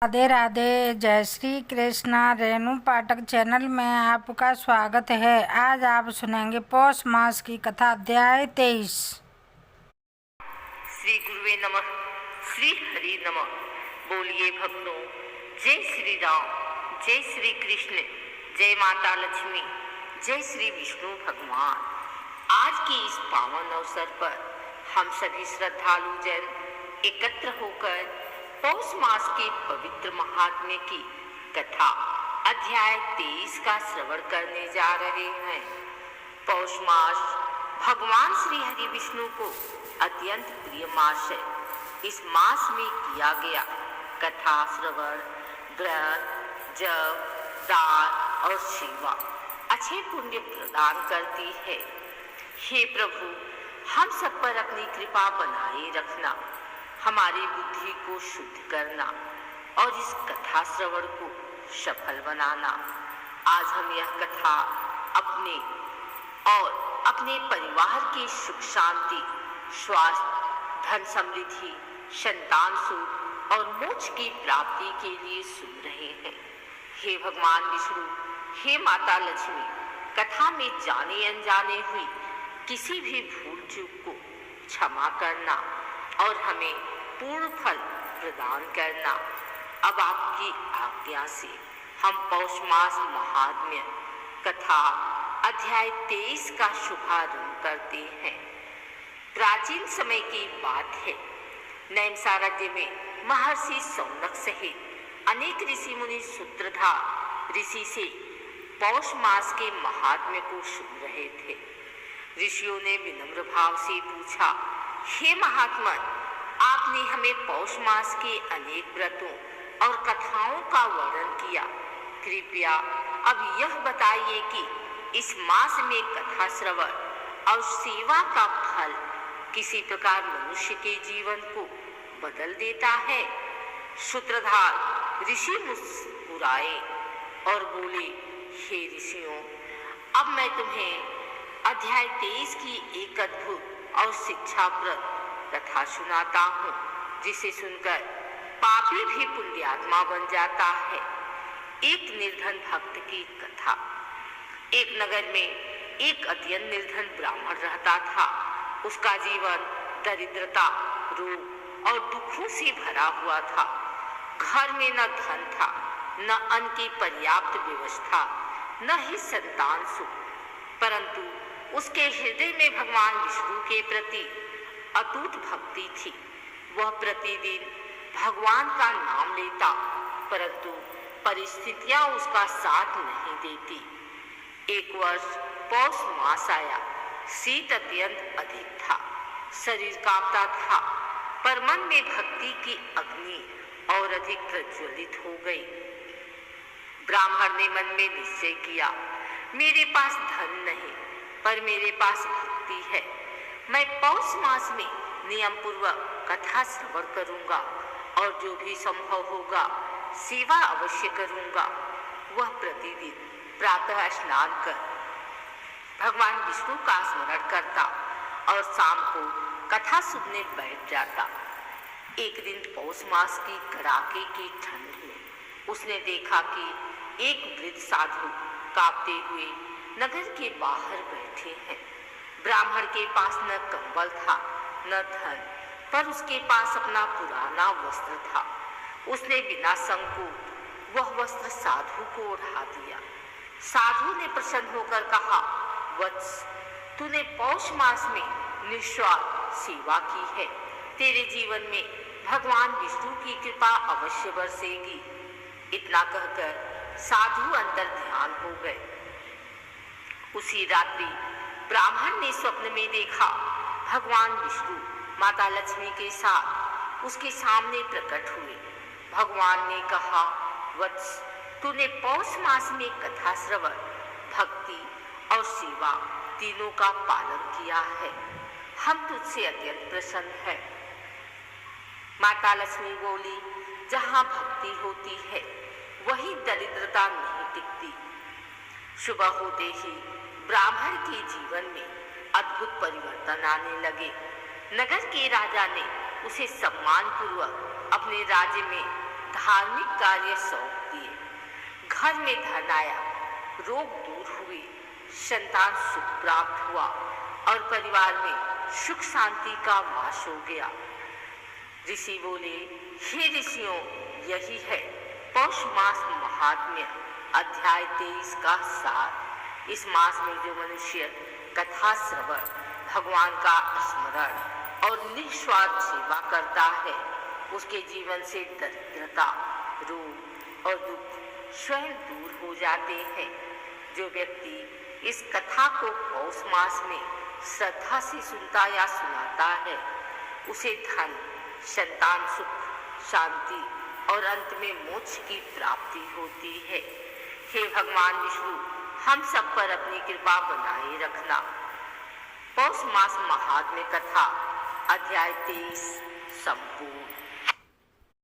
राधे राधे। जय श्री कृष्णा। रेणु पाठक चैनल में आपका स्वागत है। आज आप सुनेंगे पौष मास की कथा, अध्याय 23। श्री गुरुवे नमः। श्री हरि नमः। बोलिए भक्तों, जय श्री राम, जय श्री कृष्ण, जय माता लक्ष्मी, जय श्री विष्णु भगवान। आज के इस पावन अवसर पर हम सभी श्रद्धालु जन एकत्र होकर पौष मास के पवित्र महात्म्य की कथा अध्याय 23 का श्रवण करने जा रहे हैं। पौष मास भगवान श्री हरि विष्णु को अत्यंत प्रिय मास है। इस मास में किया गया कथा श्रवण, व्रत, जप, दान और सेवा अच्छे पुण्य प्रदान करती है। हे प्रभु, हम सब पर अपनी कृपा बनाए रखना, हमारी बुद्धि को शुद्ध करना और इस कथा श्रवण को सफल बनाना। आज हम यह कथा अपने और अपने परिवार की सुख शांति, स्वास्थ्य, धन समृद्धि, संतान सुख और मोक्ष की प्राप्ति के लिए सुन रहे हैं। हे भगवान विष्णु, हे माता लक्ष्मी, कथा में जाने अनजाने हुई किसी भी भूल चूक को क्षमा करना और हमें पूर्ण फल प्रदान करना। अब आपकी आज्ञा से हम पौष मास महात्म्य कथा अध्याय 23 का शुभारंभ करते हैं। प्राचीन समय की बात है। नैमिषारण्य में महर्षि शौनक सहित अनेक ऋषि मुनि सूत्रधार ऋषि से पौष मास के महात्म्य को सुन रहे थे। ऋषियों ने विनम्र भाव से पूछा, हे महात्मन, आपने हमें पौष मास के अनेक व्रतों और कथाओं का वर्णन किया। कृपया अब यह बताइए कि इस मास में कथा श्रवण और सेवा का फल किसी प्रकार मनुष्य के जीवन को बदल देता है। सूत्रधार ऋषि मुस्कुराए और बोले, हे ऋषियों, अब मैं तुम्हें अध्याय 23 की एक अद्भुत और शिक्षाप्रद कथा सुनाता हूँ, जिसे सुनकर पापी भी पुण्यात्मा बन जाता है। एक निर्धन भक्त की कथा। एक नगर में एक अत्यंत निर्धन ब्राह्मण रहता था। उसका जीवन दरिद्रता, रोग और दुखों से भरा हुआ था। घर में न धन था, न अन्न की पर्याप्त व्यवस्था, न ही संतान सुख, परंतु उसके हृदय में भगवान विष्णु के प्रति अटूट भक्ति थी। वह प्रतिदिन भगवान का नाम लेता, परंतु परिस्थितियां उसका साथ नहीं देती। एक वर्ष पौष मास आया। शीत अत्यंत अधिक था, शरीर कांपता था, पर मन में भक्ति की अग्नि और अधिक प्रज्वलित हो गई। ब्राह्मण ने मन में निश्चय किया, मेरे पास धन नहीं, पर मेरे पास भक्ति है। मैं पौष मास में नियम पूर्वक कथा श्रवण करूंगा और जो भी संभव होगा सेवा अवश्य करूंगा। वह प्रतिदिन प्रातः स्नान कर भगवान विष्णु का स्मरण करता और शाम को कथा सुनने बैठ जाता। एक दिन पौष मास की कड़ाके की ठंड में उसने देखा कि एक वृद्ध साधु कांपते हुए नगर के बाहर बैठे हैं। ब्राह्मण के पास न कंबल था न धन, पर उसके पास अपना पुराना वस्त्र था। उसने बिना संकोच वह वस्त्र साधु को ओढ़ा दिया। साधु ने प्रसन्न होकर कहा, वत्स, तूने पौष मास में निस्वार्थ सेवा की है। तेरे जीवन में भगवान विष्णु की कृपा अवश्य बरसेगी। इतना कहकर साधु अंतर ध्यान हो गए। उसी रात्रि ब्राह्मण ने स्वप्न में देखा, भगवान विष्णु माता लक्ष्मी के साथ उसके सामने प्रकट हुए। भगवान ने कहा, वत्स, तूने पौष मास में कथा श्रवण, भक्ति और सेवा तीनों का पालन किया है। हम तुझसे अत्यंत प्रसन्न हैं। माता लक्ष्मी बोली, जहाँ भक्ति होती है वही दरिद्रता नहीं टिकती। सुबह होते ही ब्राह्मण के जीवन में अद्भुत परिवर्तन आने लगे। नगर के राजा ने उसे सम्मान पूर्वक अपने राज्य में धार्मिक कार्य सौंप दिए। घर में धन आया, रोग दूर हुए, संतान सुख प्राप्त हुआ और परिवार में सुख शांति का वास हो गया। ऋषि बोले, हे ऋषियों, यही है पौष मास महात्म्य अध्याय 23 का सार। इस मास में जो मनुष्य कथा श्रवण, भगवान का स्मरण और निस्वार्थ सेवा करता है, उसके जीवन से दरिद्रता, रोग और दुख स्वयं दूर हो जाते हैं। जो व्यक्ति इस कथा को पौष मास में श्रद्धा से सुनता या सुनाता है, उसे धन, संतान सुख, शांति और अंत में मोक्ष की प्राप्ति होती है। हे भगवान विष्णु, हम सब पर अपनी कृपा बनाए रखना। पौष मास महात्म्य कथा अध्याय 23 संपूर्ण।